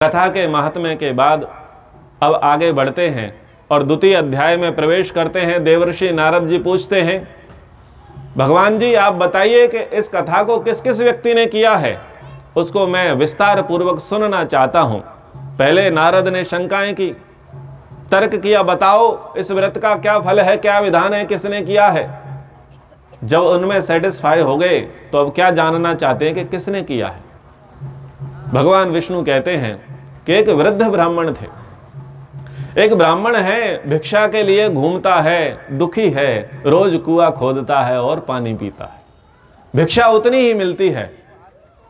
कथा के महात्म्य के बाद अब आगे बढ़ते हैं और द्वितीय अध्याय में प्रवेश करते हैं। देवर्षि नारद जी पूछते हैं, भगवान जी आप बताइए कि इस कथा को किस किस व्यक्ति ने किया है, उसको मैं विस्तार पूर्वक सुनना चाहता हूं। पहले नारद ने शंकाएं की, तर्क किया, बताओ इस व्रत का क्या फल है, क्या विधान है, किसने किया है। जब उनमें सेटिस्फाई हो गए तो अब क्या जानना चाहते हैं कि किसने किया है। भगवान विष्णु कहते हैं कि एक वृद्ध ब्राह्मण थे। एक ब्राह्मण है, भिक्षा के लिए घूमता है, दुखी है, रोज कुआं खोदता है और पानी पीता है। भिक्षा उतनी ही मिलती है,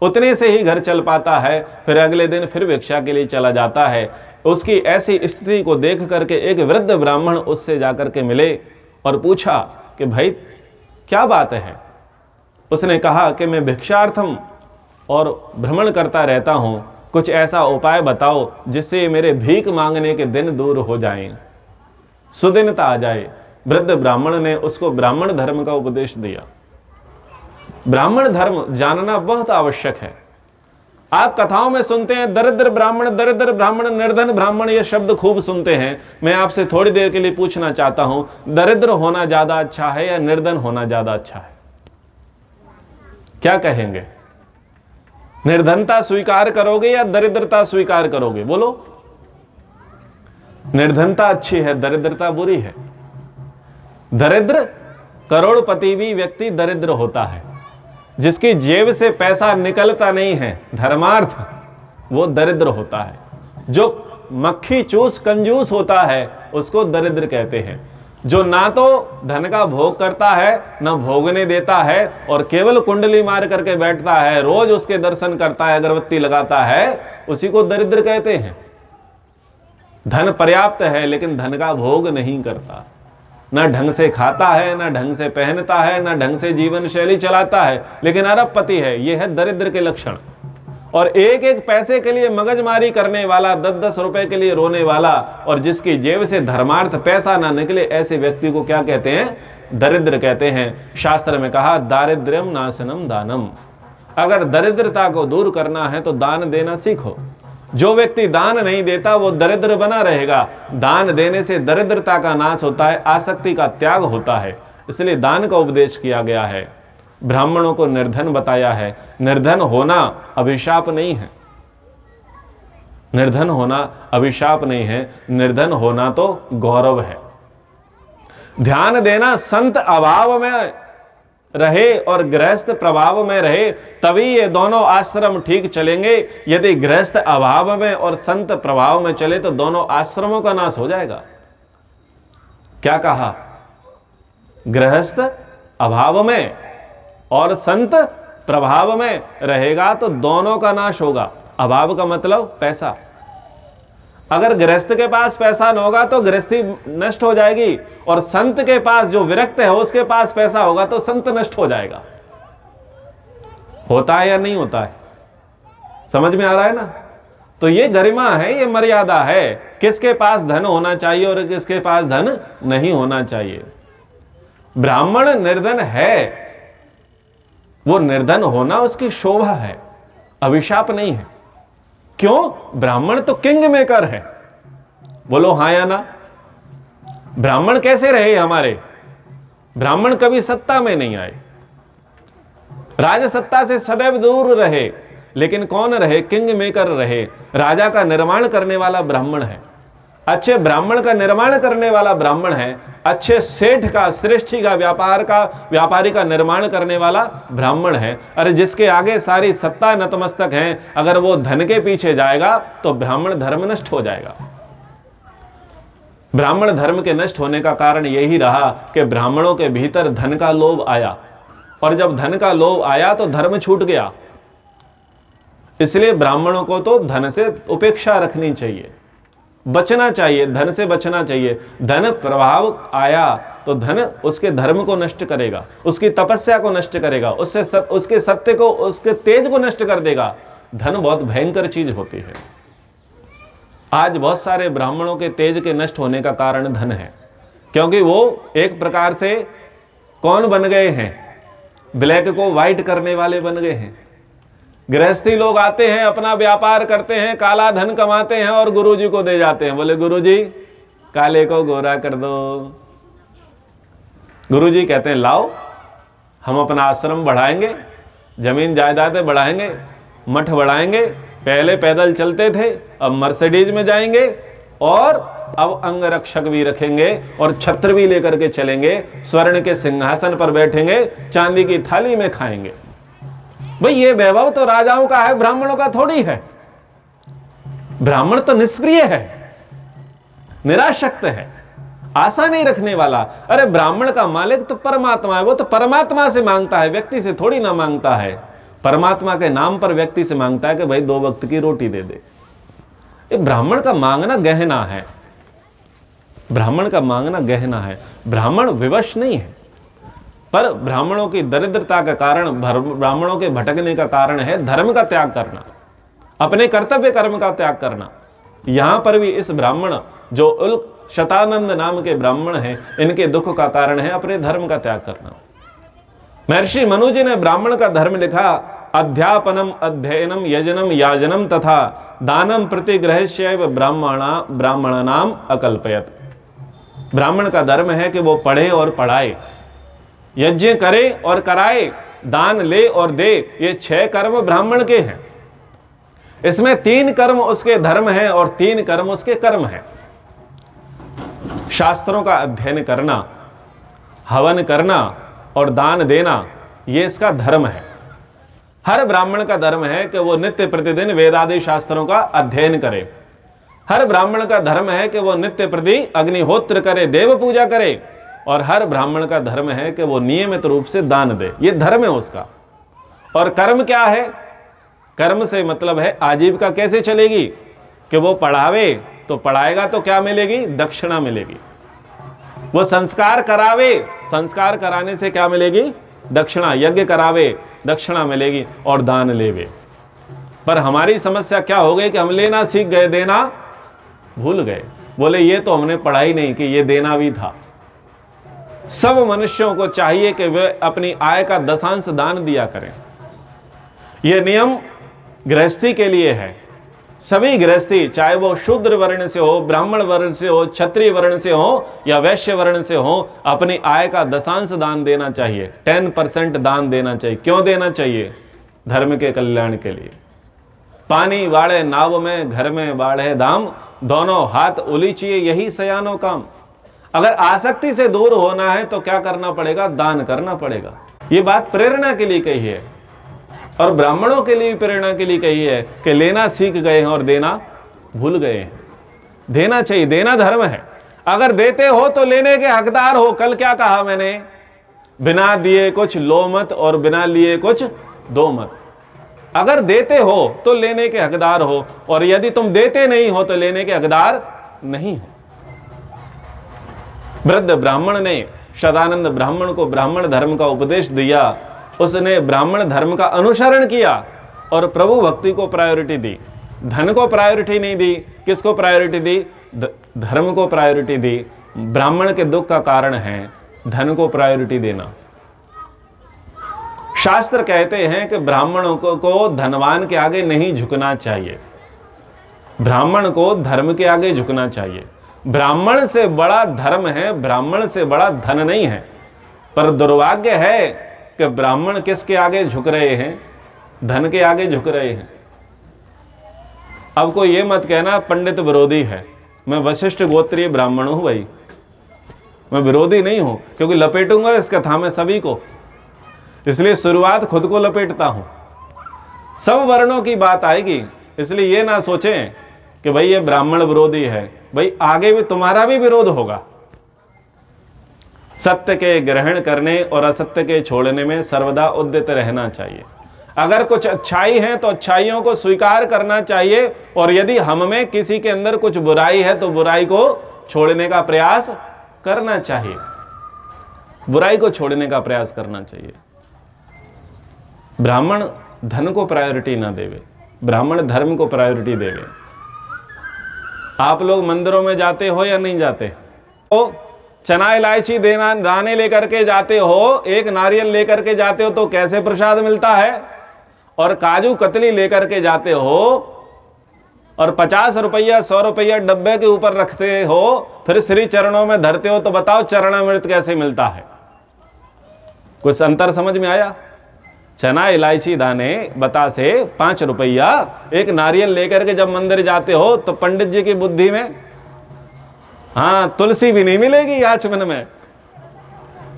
उतने से ही घर चल पाता है, फिर अगले दिन फिर भिक्षा के लिए चला जाता है। उसकी ऐसी स्थिति को देख करके एक वृद्ध ब्राह्मण उससे जाकर के मिले और पूछा कि भाई क्या बात है। उसने कहा कि मैं भिक्षार्थम और भ्रमण करता रहता हूं, कुछ ऐसा उपाय बताओ जिससे मेरे भीख मांगने के दिन दूर हो जाएं, सुदिनता आ जाए। वृद्ध ब्राह्मण ने उसको ब्राह्मण धर्म का उपदेश दिया। ब्राह्मण धर्म जानना बहुत आवश्यक है। आप कथाओं में सुनते हैं दरिद्र ब्राह्मण, निर्धन ब्राह्मण, ये शब्द खूब सुनते हैं। मैं आपसे थोड़ी देर के लिए पूछना चाहता हूं, दरिद्र होना ज्यादा अच्छा है या निर्धन होना ज्यादा अच्छा है? क्या कहेंगे? निर्धनता स्वीकार करोगे या दरिद्रता स्वीकार करोगे? बोलो। निर्धनता अच्छी है, दरिद्रता बुरी है। दरिद्र, करोड़पति भी व्यक्ति दरिद्र होता है, जिसकी जेब से पैसा निकलता नहीं है, धर्मार्थ, वो दरिद्र होता है। जो मक्खी चूस कंजूस होता है उसको दरिद्र कहते हैं। जो ना तो धन का भोग करता है, ना भोगने देता है, और केवल कुंडली मार करके बैठता है, रोज उसके दर्शन करता है, अगरबत्ती लगाता है, उसी को दरिद्र कहते हैं। धन पर्याप्त है लेकिन धन का भोग नहीं करता, ना ढंग से खाता है, ना ढंग से पहनता है, ना ढंग से जीवन शैली चलाता है, लेकिन अरबपति है। यह है दरिद्र के लक्षण। और एक एक पैसे के लिए मगजमारी करने वाला, 10-10 रुपए के लिए रोने वाला, और जिसकी जेब से धर्मार्थ पैसा ना निकले, ऐसे व्यक्ति को क्या कहते हैं? दरिद्र कहते हैं। शास्त्र में कहा, दारिद्र्यम नाशनम दानम। अगर दरिद्रता को दूर करना है तो दान देना सीखो। जो व्यक्ति दान नहीं देता वो दरिद्र बना रहेगा। दान देने से दरिद्रता का नाश होता है, आसक्ति का त्याग होता है। इसलिए दान का उपदेश किया गया है। ब्राह्मणों को निर्धन बताया है। निर्धन होना अभिशाप नहीं है। निर्धन होना अभिशाप नहीं है, निर्धन होना तो गौरव है। ध्यान देना, संत अभाव में रहे और गृहस्थ प्रभाव में रहे, तभी ये दोनों आश्रम ठीक चलेंगे। यदि गृहस्थ अभाव में और संत प्रभाव में चले तो दोनों आश्रमों का नाश हो जाएगा। क्या कहा? गृहस्थ अभाव में और संत प्रभाव में रहेगा तो दोनों का नाश होगा। अभाव का मतलब पैसा। अगर गृहस्थ के पास पैसा न होगा तो गृहस्थी नष्ट हो जाएगी, और संत के पास, जो विरक्त है उसके पास पैसा होगा तो संत नष्ट हो जाएगा। होता है या नहीं होता है? समझ में आ रहा है ना? तो ये गरिमा है, ये मर्यादा है, किसके पास धन होना चाहिए और किसके पास धन नहीं होना चाहिए। ब्राह्मण निर्धन है, वो निर्धन होना उसकी शोभा है, अभिशाप नहीं है। क्यों? ब्राह्मण तो किंग मेकर है। बोलो हाँ या ना? ब्राह्मण कैसे रहे हमारे? ब्राह्मण कभी सत्ता में नहीं आए, राजसत्ता से सदैव दूर रहे, लेकिन कौन रहे? किंग मेकर रहे। राजा का निर्माण करने वाला ब्राह्मण है। अच्छे ब्राह्मण का निर्माण करने वाला ब्राह्मण है। अच्छे सेठ का, श्रेष्ठी का, व्यापारी का निर्माण करने वाला ब्राह्मण है। अरे जिसके आगे सारी सत्ता नतमस्तक है, अगर वो धन के पीछे जाएगा तो ब्राह्मण धर्म नष्ट हो जाएगा। ब्राह्मण धर्म के नष्ट होने का कारण यही रहा कि ब्राह्मणों के भीतर धन का लोभ आया, और जब धन का लोभ आया तो धर्म छूट गया। इसलिए ब्राह्मणों को तो धन से उपेक्षा रखनी चाहिए, बचना चाहिए, धन से बचना चाहिए। धन प्रभाव आया तो धन उसके धर्म को नष्ट करेगा, उसकी तपस्या को नष्ट करेगा, उसके सत्य को, उसके तेज को नष्ट कर देगा। धन बहुत भयंकर चीज होती है। आज बहुत सारे ब्राह्मणों के तेज के नष्ट होने का कारण धन है, क्योंकि वो एक प्रकार से कौन बन गए हैं? ब्लैक को व्हाइट करने वाले बन गए हैं। गृहस्थी लोग आते हैं, अपना व्यापार करते हैं, काला धन कमाते हैं और गुरुजी को दे जाते हैं। बोले गुरुजी काले को गोरा कर दो। गुरुजी कहते हैं लाओ, हम अपना आश्रम बढ़ाएंगे, जमीन जायदादें बढ़ाएंगे, मठ बढ़ाएंगे। पहले पैदल चलते थे, अब मर्सिडीज में जाएंगे और अब अंगरक्षक भी रखेंगे और छत्र भी लेकर के चलेंगे, स्वर्ण के सिंहासन पर बैठेंगे, चांदी की थाली में खाएंगे। भाई ये वैभव तो राजाओं का है, ब्राह्मणों का थोड़ी है। ब्राह्मण तो निष्क्रिय है, निराशक्त है, आशा नहीं रखने वाला। अरे ब्राह्मण का मालिक तो परमात्मा है, वो तो परमात्मा से मांगता है, व्यक्ति से थोड़ी ना मांगता है। परमात्मा के नाम पर व्यक्ति से मांगता है कि भाई 2 वक्त की रोटी दे दे। ये ब्राह्मण का मांगना गहना है, ब्राह्मण का मांगना गहना है। ब्राह्मण विवश नहीं है, पर ब्राह्मणों की दरिद्रता का कारण, ब्राह्मणों के भटकने का कारण है धर्म का त्याग करना, अपने कर्तव्य कर्म का त्याग करना। यहां पर भी इस ब्राह्मण जो उल्क शतानंद नाम के ब्राह्मण हैं, इनके दुख का कारण है अपने धर्म का त्याग करना। महर्षि मनु जी ने ब्राह्मण का धर्म लिखा, अध्यापनम अध्ययनम यजनम याजनम तथा दानम प्रतिग्रहस्यैव ब्राह्मणानाम अकल्पयत। ब्राह्मण का धर्म है कि वो पढ़े और पढ़ाए, यज्ञ करे और कराए, दान ले और दे। ये 6 कर्म ब्राह्मण के हैं। इसमें 3 कर्म उसके धर्म हैं और 3 कर्म उसके कर्म हैं। शास्त्रों का अध्ययन करना, हवन करना और दान देना, ये इसका धर्म है। हर ब्राह्मण का धर्म है कि वो नित्य प्रतिदिन वेदादि शास्त्रों का अध्ययन करे। हर ब्राह्मण का धर्म है कि वो नित्य प्रति अग्निहोत्र करे, देव पूजा करे। और हर ब्राह्मण का धर्म है कि वो नियमित रूप से दान दे। ये धर्म है उसका। और कर्म क्या है? कर्म से मतलब है आजीविका कैसे चलेगी, कि वो पढ़ावे तो पढ़ाएगा तो क्या मिलेगी? दक्षिणा मिलेगी। वो संस्कार करावे, संस्कार कराने से क्या मिलेगी? दक्षिणा। यज्ञ करावे, दक्षिणा मिलेगी और दान लेवे। पर हमारी समस्या क्या हो गई कि हम लेना सीख गए, देना भूल गए। बोले ये तो हमने पढ़ा ही नहीं कि ये देना भी था। सब मनुष्यों को चाहिए कि वे अपनी आय का 10अंश दान दिया करें। यह नियम गृहस्थी के लिए है। सभी गृहस्थी, चाहे वो शूद्र वर्ण से हो, ब्राह्मण वर्ण से हो, क्षत्रिय वर्ण से हो या वैश्य वर्ण से हो, अपनी आय का 10अंश दान देना चाहिए। 10% दान देना चाहिए। क्यों देना चाहिए? धर्म के कल्याण के लिए। पानी वाड़े नाव में, घर में बाढ़े दाम, दोनों हाथ उलीचिए यही सयानो काम। अगर आसक्ति से दूर होना है तो क्या करना पड़ेगा? दान करना पड़ेगा। ये बात प्रेरणा के लिए कही है और ब्राह्मणों के लिए भी प्रेरणा के लिए कही है कि लेना सीख गए हैं और देना भूल गए हैं। देना चाहिए, देना धर्म है। अगर देते हो तो लेने के हकदार हो। कल क्या कहा मैंने? बिना दिए कुछ लो मत और बिना लिए कुछ दो मत। अगर देते हो तो लेने के हकदार हो, और यदि तुम देते नहीं हो तो लेने के हकदार नहीं हो। वृद्ध ब्राह्मण ने सदानंद ब्राह्मण को ब्राह्मण धर्म का उपदेश दिया। उसने ब्राह्मण धर्म का अनुसरण किया और प्रभु भक्ति को प्रायोरिटी दी। धन को प्रायोरिटी नहीं दी। किसको प्रायोरिटी दी? धर्म को प्रायोरिटी दी। ब्राह्मण के दुख का कारण है धन को प्रायोरिटी देना। शास्त्र कहते हैं कि ब्राह्मणों को धनवान के आगे नहीं झुकना चाहिए। ब्राह्मण को धर्म के आगे झुकना चाहिए। ब्राह्मण से बड़ा धर्म है, ब्राह्मण से बड़ा धन नहीं है। पर दुर्भाग्य है कि ब्राह्मण किसके आगे झुक रहे हैं? धन के आगे झुक रहे हैं। अब कोई ये मत कहना पंडित विरोधी है। मैं वशिष्ठ गोत्रीय ब्राह्मण हूं भाई, मैं विरोधी नहीं हूं, क्योंकि लपेटूंगा इस कथा में सभी को, इसलिए शुरुआत खुद को लपेटता हूं। सब वर्णों की बात आएगी, इसलिए ये ना सोचें कि भाई ये ब्राह्मण विरोधी है। भाई आगे भी तुम्हारा भी विरोध होगा। सत्य के ग्रहण करने और असत्य के छोड़ने में सर्वदा उद्यत रहना चाहिए। अगर कुछ अच्छाई है तो अच्छाइयों को स्वीकार करना चाहिए, और यदि हम में किसी के अंदर कुछ बुराई है तो बुराई को छोड़ने का प्रयास करना चाहिए। बुराई को छोड़ने का प्रयास करना चाहिए। ब्राह्मण धन को प्रायोरिटी ना देवे, ब्राह्मण धर्म को प्रायोरिटी देवे। आप लोग मंदिरों में जाते हो या नहीं जाते? तो चना इलायची देना दाने लेकर के जाते हो, एक नारियल लेकर के जाते हो तो कैसे प्रसाद मिलता है? और काजू कतली लेकर के जाते हो और 50 रुपया 100 रुपया डब्बे के ऊपर रखते हो, फिर श्री चरणों में धरते हो, तो बताओ चरणामृत कैसे मिलता है? कुछ अंतर समझ में आया? चना इलायची दाने बतासे 5 रुपया, एक नारियल लेकर के जब मंदिर जाते हो तो पंडित जी की बुद्धि में हाँ तुलसी भी नहीं मिलेगी, आचमन में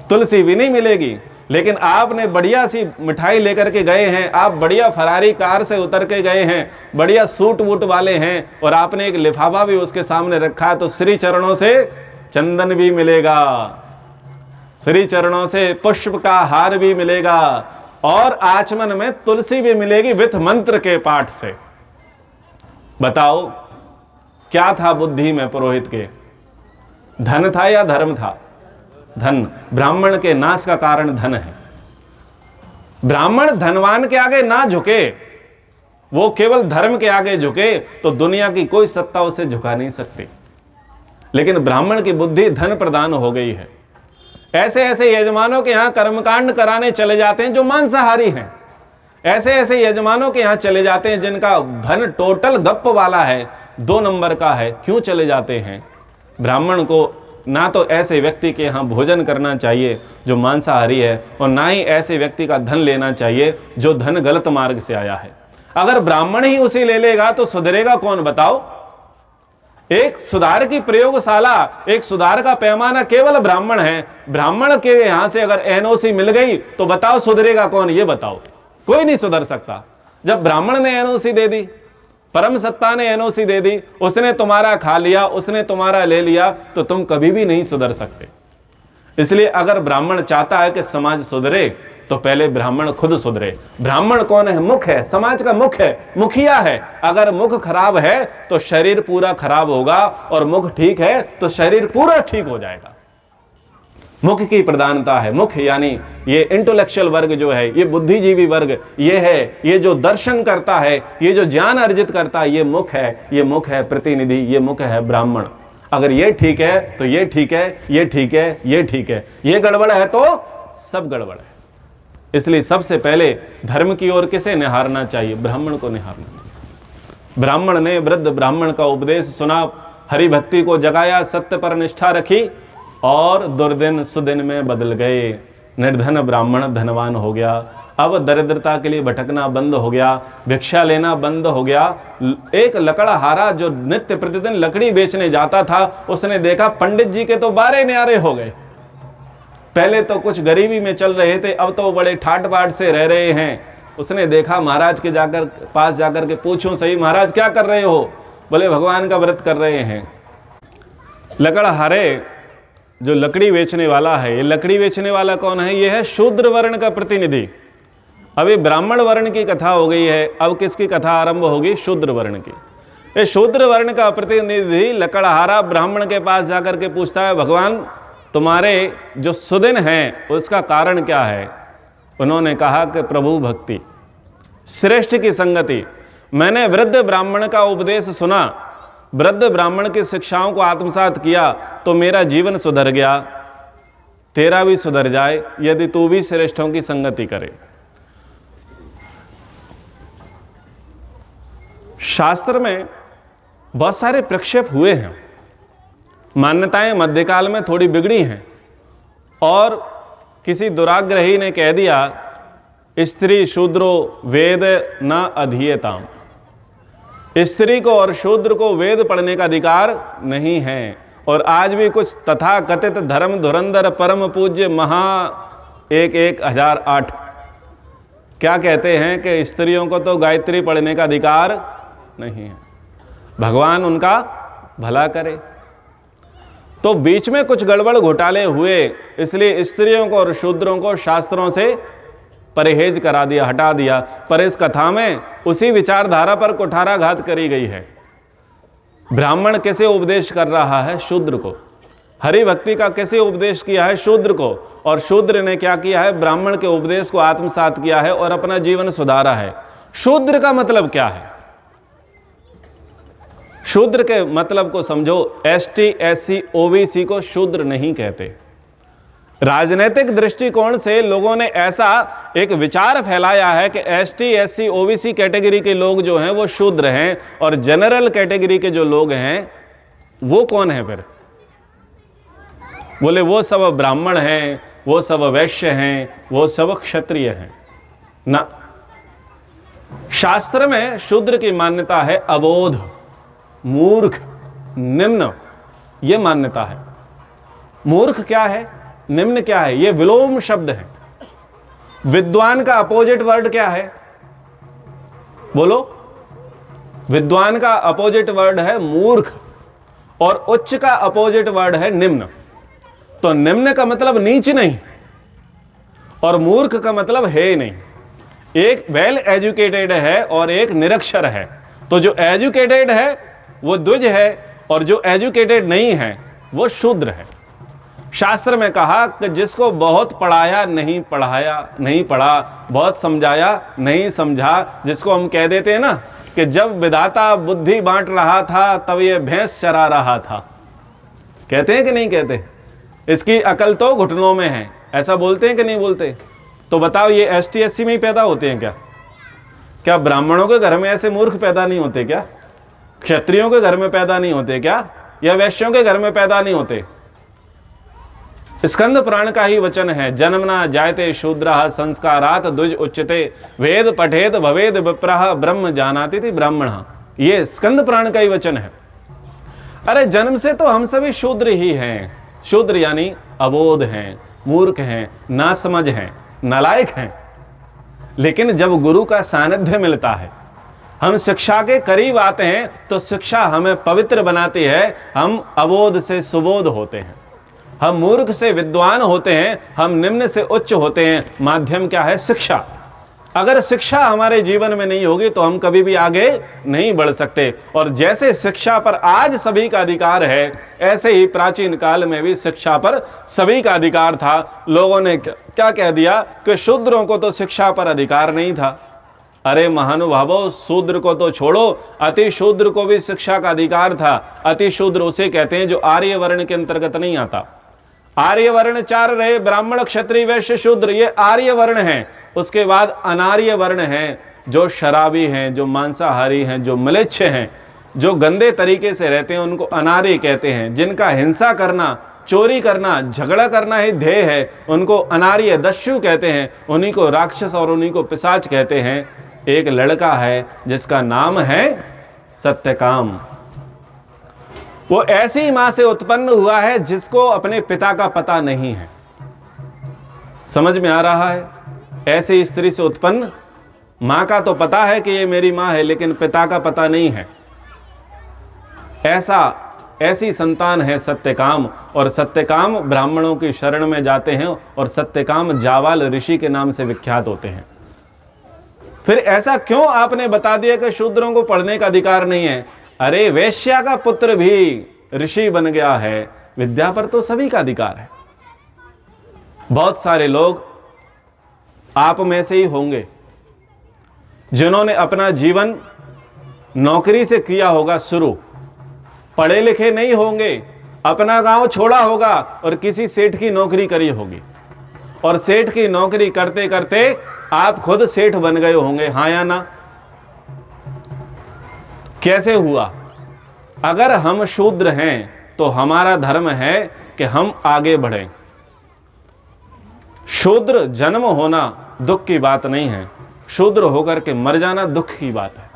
तुलसी भी नहीं मिलेगी। लेकिन आपने बढ़िया सी मिठाई लेकर के गए हैं, आप बढ़िया फरारी कार से उतर के गए हैं, बढ़िया सूट वूट वाले हैं, और आपने एक लिफाफा भी उसके सामने रखा है, तो श्री चरणों से चंदन भी मिलेगा, श्री चरणों से पुष्प का हार भी मिलेगा, और आचमन में तुलसी भी मिलेगी विथ मंत्र के पाठ से। बताओ क्या था बुद्धि में पुरोहित के? धन था या धर्म था? धन। ब्राह्मण के नाश का कारण धन है। ब्राह्मण धनवान के आगे ना झुके, वो केवल धर्म के आगे झुके, तो दुनिया की कोई सत्ता उसे झुका नहीं सकती। लेकिन ब्राह्मण की बुद्धि धन प्रदान हो गई है। ऐसे ऐसे यजमानों के यहां कर्मकांड कराने चले जाते हैं जो मांसाहारी हैं, ऐसे ऐसे यजमानों के यहां चले जाते हैं जिनका धन टोटल गप्प वाला है, 2 नंबर का है। क्यों चले जाते हैं? ब्राह्मण को ना तो ऐसे व्यक्ति के यहाँ भोजन करना चाहिए जो मांसाहारी है, और ना ही ऐसे व्यक्ति का धन लेना चाहिए जो धन गलत मार्ग से आया है। अगर ब्राह्मण ही उसी ले लेगा तो सुधरेगा कौन? बताओ। एक सुधार की प्रयोगशाला, एक सुधार का पैमाना केवल ब्राह्मण है। ब्राह्मण के यहां से अगर एनओसी मिल गई तो बताओ सुधरेगा कौन? ये बताओ। कोई नहीं सुधर सकता। जब ब्राह्मण ने एनओसी दे दी, परम सत्ता ने एनओसी दे दी, उसने तुम्हारा खा लिया, उसने तुम्हारा ले लिया, तो तुम कभी भी नहीं सुधर सकते। इसलिए अगर ब्राह्मण चाहता है कि समाज सुधरे तो पहले ब्राह्मण खुद सुधरे। ब्राह्मण कौन है? मुख है, समाज का मुख है, मुखिया है। अगर मुख खराब है तो शरीर पूरा खराब होगा, और मुख ठीक है तो शरीर पूरा ठीक हो जाएगा। मुख की प्रधानता है। मुख यानी ये इंटेलेक्चुअल वर्ग जो है, ये बुद्धिजीवी वर्ग ये है, ये जो दर्शन करता है, ये जो ज्ञान अर्जित करता है, ये मुख है। ये मुख है प्रतिनिधि, ये मुख है ब्राह्मण। अगर ये ठीक है तो ये ठीक है, ये ठीक है, ये ठीक है, ये गड़बड़ है तो सब गड़बड़ है। इसलिए सबसे पहले धर्म की ओर किसे निहारना चाहिए? ब्राह्मण को निहारना चाहिए। ब्राह्मण ने वृद्ध ब्राह्मण का उपदेश सुना, हरि भक्ति को जगाया, सत्य पर निष्ठा रखी, और दुर्दिन सुदिन में बदल गए। निर्धन ब्राह्मण धनवान हो गया। अब दरिद्रता के लिए भटकना बंद हो गया, भिक्षा लेना बंद हो गया। एक लकड़हारा जो नित्य प्रतिदिन लकड़ी बेचने जाता था, उसने देखा पंडित जी के तो 12 न्यारे हो गए। पहले तो कुछ गरीबी में चल रहे थे, अब तो बड़े ठाट बाट से रह रहे हैं। उसने देखा महाराज के पास जाकर के पूछूं सही, महाराज क्या कर रहे हो? बोले भगवान का व्रत कर रहे हैं। लकड़हारे जो लकड़ी बेचने वाला है, ये लकड़ी बेचने वाला कौन है? ये है शूद्र वर्ण का प्रतिनिधि। अभी ब्राह्मण वर्ण की कथा हो गई है, अब किसकी कथा आरंभ होगी? शूद्र वर्ण की। ये शूद्र वर्ण का प्रतिनिधि लकड़हारा ब्राह्मण के पास जाकर के पूछता है, भगवान तुम्हारे जो सुदिन हैं उसका कारण क्या है? उन्होंने कहा कि प्रभु भक्ति, श्रेष्ठ की संगति। मैंने वृद्ध ब्राह्मण का उपदेश सुना, वृद्ध ब्राह्मण की शिक्षाओं को आत्मसात किया, तो मेरा जीवन सुधर गया। तेरा भी सुधर जाए यदि तू भी श्रेष्ठों की संगति करे। शास्त्र में बहुत सारे प्रक्षेप हुए हैं। मान्यताएं मध्यकाल में थोड़ी बिगड़ी हैं, और किसी दुराग्रही ने कह दिया स्त्री शूद्रो वेद न अधीयताम, स्त्री को और शूद्र को वेद पढ़ने का अधिकार नहीं है। और आज भी कुछ तथा कथित धर्म धुरंधर परम पूज्य महा 11,008 क्या कहते हैं कि स्त्रियों को तो गायत्री पढ़ने का अधिकार नहीं है। भगवान उनका भला करे। तो बीच में कुछ गड़बड़ घोटाले हुए, इसलिए स्त्रियों को और शूद्रों को शास्त्रों से परहेज करा दिया, हटा दिया। पर इस कथा में उसी विचारधारा पर कुठाराघात करी गई है। ब्राह्मण कैसे उपदेश कर रहा है? शूद्र को। हरि भक्ति का कैसे उपदेश किया है? शूद्र को। और शूद्र ने क्या किया है? ब्राह्मण के उपदेश को आत्मसात किया है और अपना जीवन सुधारा है। शूद्र का मतलब क्या है? शूद्र के मतलब को समझो। ST SC OBC को शूद्र नहीं कहते। राजनीतिक दृष्टिकोण से लोगों ने ऐसा एक विचार फैलाया है कि एसटी, एससी, ओबीसी कैटेगरी के लोग जो हैं वो शूद्र हैं, और जनरल कैटेगरी के जो लोग हैं वो कौन है फिर? बोले वो सब ब्राह्मण हैं, वो सब वैश्य हैं, वो सब क्षत्रिय हैं। ना, शास्त्र में शूद्र की मान्यता है अबोध, मूर्ख, निम्न, ये मान्यता है। मूर्ख क्या है, निम्न क्या है? ये विलोम शब्द है। विद्वान का अपोजिट वर्ड क्या है? बोलो। विद्वान का अपोजिट वर्ड है मूर्ख, और उच्च का अपोजिट वर्ड है निम्न। तो निम्न का मतलब नीच नहीं, और मूर्ख का मतलब है नहीं। एक वेल एजुकेटेड है और एक निरक्षर है। तो जो एजुकेटेड है वो द्विज है, और जो एजुकेटेड नहीं है वो शूद्र है। शास्त्र में कहा कि जिसको बहुत पढ़ाया नहीं पढ़ाया, नहीं पढ़ा, बहुत समझाया नहीं समझा, जिसको हम कह देते हैं ना कि जब विधाता बुद्धि बांट रहा था तब ये भैंस चरा रहा था, कहते हैं कि नहीं कहते? इसकी अकल तो घुटनों में है, ऐसा बोलते हैं कि नहीं बोलते? तो बताओ, ये एसटी एससी में ही पैदा होते हैं क्या? क्या ब्राह्मणों के घर में ऐसे मूर्ख पैदा नहीं होते क्या? क्षत्रियों के घर में पैदा नहीं होते क्या? या वैश्यों के घर में पैदा नहीं होते? स्कंद पुराण का ही वचन है, जन्मना जायते शूद्रः संस्कारात् द्विज उच्यते, वेद पठेत भवेद विप्रः ब्रह्म जानाति इति ब्राह्मणः। ये स्कंद पुराण का ही वचन है। अरे जन्म से तो हम सभी शूद्र ही हैं। शूद्र यानी अबोध हैं, मूर्ख हैं, नासमझ हैं, नालायक हैं। लेकिन जब गुरु का सानिध्य मिलता है, हम शिक्षा के करीब आते हैं, तो शिक्षा हमें पवित्र बनाती है। हम अबोध से सुबोध होते हैं, हम मूर्ख से विद्वान होते हैं, हम निम्न से उच्च होते हैं। माध्यम क्या है? शिक्षा। अगर शिक्षा हमारे जीवन में नहीं होगी तो हम कभी भी आगे नहीं बढ़ सकते। और जैसे शिक्षा पर आज सभी का अधिकार है, ऐसे ही प्राचीन काल में भी शिक्षा पर सभी का अधिकार था। लोगों ने क्या कह दिया कि शूद्रों को तो शिक्षा पर अधिकार नहीं था। अरे महानुभावों, शूद्र को तो छोड़ो, अति शूद्र को भी शिक्षा का अधिकार था। अति शूद्र उसे कहते हैं जो आर्य वर्ण के अंतर्गत नहीं आता। आर्य वर्ण चार रहे, ब्राह्मण, क्षत्रिय, वैश्य, शूद्र, ये आर्य वर्ण हैं। उसके बाद अनार्य वर्ण हैं, जो शराबी हैं, जो मांसाहारी हैं, जो म्लेच्छ हैं, जो गंदे तरीके से रहते हैं, उनको अनार्य कहते हैं। जिनका हिंसा करना, चोरी करना, झगड़ा करना ही ध्येय है, उनको अनार्य, दस्यु कहते हैं। उन्हीं को राक्षस और उन्हीं को पिशाच कहते हैं। एक लड़का है जिसका नाम है सत्यकाम। वो ऐसी मां से उत्पन्न हुआ है जिसको अपने पिता का पता नहीं है। समझ में आ रहा है? ऐसी स्त्री से उत्पन्न, मां का तो पता है कि ये मेरी मां है, लेकिन पिता का पता नहीं है। ऐसी संतान है सत्यकाम। और सत्यकाम ब्राह्मणों की शरण में जाते हैं, और सत्यकाम जावाल ऋषि के नाम से विख्यात होते हैं। फिर ऐसा क्यों आपने बता दिया कि शूद्रों को पढ़ने का अधिकार नहीं है? अरे वेश्या का पुत्र भी ऋषि बन गया है, विद्या पर तो सभी का अधिकार है। बहुत सारे लोग आप में से ही होंगे जिन्होंने अपना जीवन नौकरी से किया होगा शुरू, पढ़े लिखे नहीं होंगे, अपना गांव छोड़ा होगा और किसी सेठ की नौकरी करी होगी, और सेठ की नौकरी करते करते आप खुद सेठ बन गए होंगे। हाँ या ना? कैसे हुआ? अगर हम शूद्र हैं तो हमारा धर्म है कि हम आगे बढ़ें। शूद्र जन्म होना दुख की बात नहीं है, शूद्र होकर के मर जाना दुख की बात है।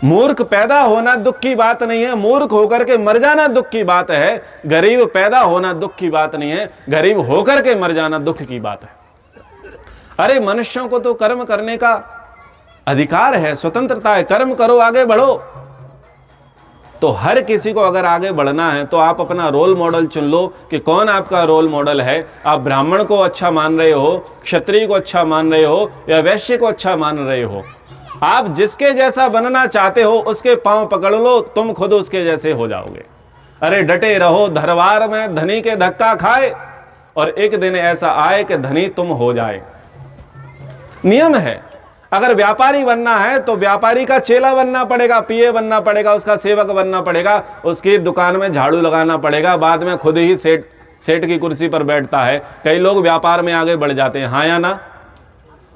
मूर्ख पैदा होना दुख की बात नहीं है, मूर्ख होकर के मर जाना दुख की बात है। गरीब पैदा होना दुख की बात नहीं है, गरीब होकर के मर जाना दुख की बात है। अरे मनुष्यों को तो कर्म करने का अधिकार है, स्वतंत्रता है, कर्म करो, आगे बढ़ो। तो हर किसी को अगर आगे बढ़ना है तो आप अपना रोल मॉडल चुन लो कि कौन आपका रोल मॉडल है। आप ब्राह्मण को अच्छा मान रहे हो, क्षत्रिय को अच्छा मान रहे हो, या वैश्य को अच्छा मान रहे हो। आप जिसके जैसा बनना चाहते हो उसके पांव पकड़ लो, तुम खुद उसके जैसे हो जाओगे। अरे डटे रहो, दरबार में धनी के धक्का खाए, और एक दिन ऐसा आए कि धनी तुम हो जाए। नियम है। अगर व्यापारी बनना है तो व्यापारी का चेला बनना पड़ेगा, पीए बनना पड़ेगा, उसका सेवक बनना पड़ेगा, उसकी दुकान में झाड़ू लगाना पड़ेगा, बाद में खुद ही सेठ सेठ की कुर्सी पर बैठता है, कई लोग व्यापार में आगे बढ़ जाते हैं, हाँ या ना।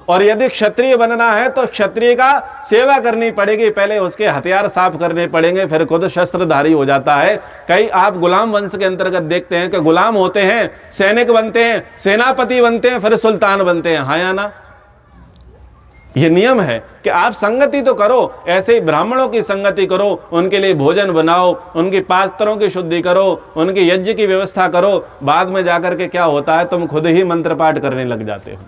और यदि क्षत्रिय बनना है तो क्षत्रिय का सेवा करनी पड़ेगी, पहले उसके हथियार साफ करने पड़ेंगे, फिर खुद शस्त्रधारी हो जाता है। कई आप गुलाम वंश के अंतर्गत देखते हैं कि गुलाम होते हैं, सैनिक बनते हैं, सेनापति बनते हैं, फिर सुल्तान बनते हैं, हाँ या ना। ये नियम है कि आप संगति तो करो, ऐसे ही ब्राह्मणों की संगति करो, उनके लिए भोजन बनाओ, उनकी पात्रों की शुद्धि करो, उनके यज्ञ की व्यवस्था करो। बाद में जाकर के क्या होता है, तुम खुद ही मंत्र पाठ करने लग जाते हो।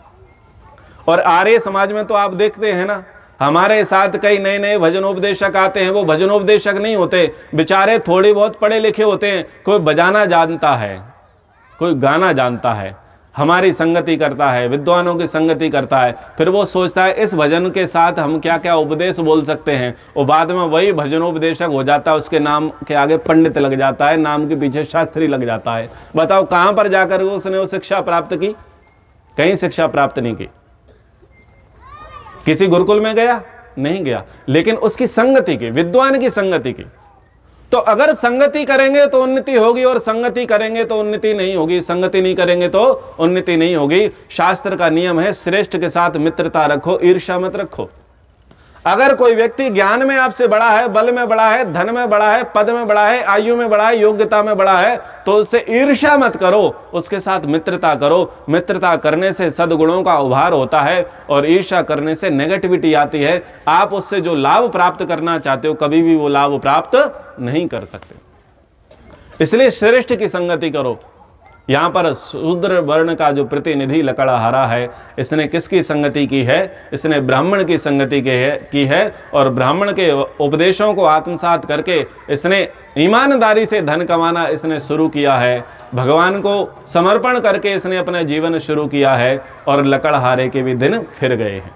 और आर्य समाज में तो आप देखते हैं ना, हमारे साथ कई नए नए भजनोपदेशक आते हैं, वो भजनोपदेशक नहीं होते, बेचारे थोड़ी बहुत पढ़े लिखे होते हैं, कोई बजाना जानता है, कोई गाना जानता है, हमारी संगति करता है, विद्वानों की संगति करता है, फिर वो सोचता है इस भजन के साथ हम क्या क्या उपदेश बोल सकते हैं, और बाद में वही भजनोपदेशक हो जाता है, उसके नाम के आगे पंडित लग जाता है, नाम के पीछे शास्त्री लग जाता है। बताओ कहाँ पर जाकर उसने वो शिक्षा प्राप्त की? कहीं शिक्षा प्राप्त नहीं की। किसी गुरुकुल में गया? नहीं गया, लेकिन उसकी संगति की, विद्वान की संगति की। तो अगर संगति करेंगे तो उन्नति होगी, और संगति करेंगे तो उन्नति नहीं होगी, संगति नहीं करेंगे तो उन्नति नहीं होगी। शास्त्र का नियम है, श्रेष्ठ के साथ मित्रता रखो, ईर्ष्या मत रखो। अगर कोई व्यक्ति ज्ञान में आपसे बड़ा है, बल में बड़ा है, धन में बड़ा है, पद में बड़ा है, आयु में बड़ा है, योग्यता में बड़ा है, तो उससे ईर्ष्या मत करो, उसके साथ मित्रता करो। मित्रता करने से सद्गुणों का उभार होता है, और ईर्ष्या करने से नेगेटिविटी आती है। आप उससे जो लाभ प्राप्त करना चाहते हो, कभी भी वो लाभ प्राप्त नहीं कर सकते। इसलिए श्रेष्ठ की संगति करो। यहाँ पर शूद्र वर्ण का जो प्रतिनिधि लकड़हारा है, इसने किसकी संगति की है? इसने ब्राह्मण की संगति की है, और ब्राह्मण के उपदेशों को आत्मसात करके इसने ईमानदारी से धन कमाना इसने शुरू किया है। भगवान को समर्पण करके इसने अपना जीवन शुरू किया है, और लकड़हारे के भी दिन फिर गए हैं।